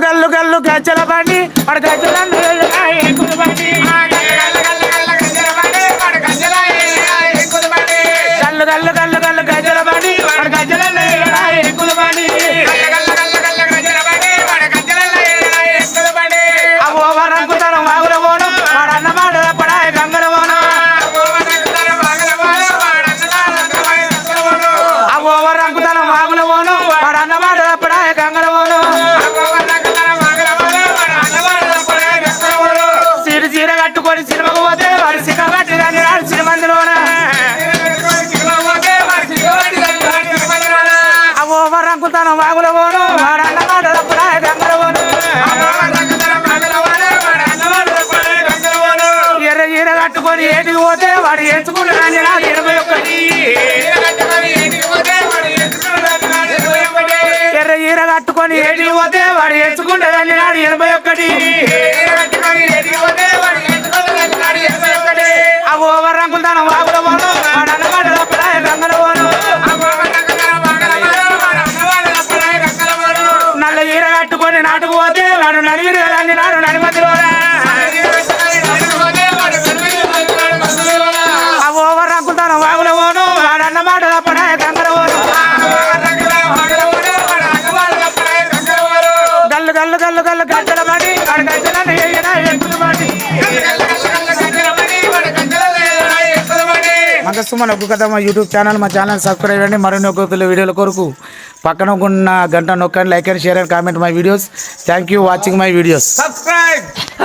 గల్లు గల్లు గజ్జల బండి వాడు గజ్జలన్నీ ఎక్కుదు బండి గల్లు గల్లు గల్లు గల్లు గజ్జల బండి వాడు గజ్జలన్నీ ఎక్కుదు బండి అవు రంకుతాను వాగుల పోను వాడు అన్నమాట పడాయి గంగల పోను అవు రంకుతాను వాగుల పోను వాడు అన్నమాట పడాయి గంగల పోను చీర కట్టుకొని సినిమాకు పోతే వాడు సినిమా కట్టి దాన్ని రాడు సినిమందులోన అవో రంకుతాను వాగుల పోను వాడు అన్నమాట పడాయి గంగల పోను ఎర్ర చీర కట్టుకొని ఏటికి పోతే వాడు ఎంచుకుంటాడని రాదు 21 ఎర్ర చీర కట్టుకొని ఏటికి పోతే వాడు ఎంచుకుంటాడని రాడు 81 అవో రంకుతాను వాగుల పోను వాడు అన్నమాట పడాయి గంగల పోను నల్ల చీర కట్టుకొని నాటుకు పోతే వాడు నడివిడు కదండి నాడు నడిమతిలో అవో రంకుతాను వాగుల పోను వాడు అన్నమాట పడాయి గంగల పోను గల్లు గల్లు గల్లు గల్లు గజ్జల బండి వాడు గజ్జలని ఎక్కుదు బండి మన ఒక్క కథ మా యూట్యూబ్ ఛానల్ మా ఛానల్ సబ్స్క్రైబ్ చేయండి మరిన్ని ఒక్కొక్క వీడియోల కొరకు పక్కన ఉన్న గంట నొక్కండి like and share and comment my videos thank you watching my videos subscribe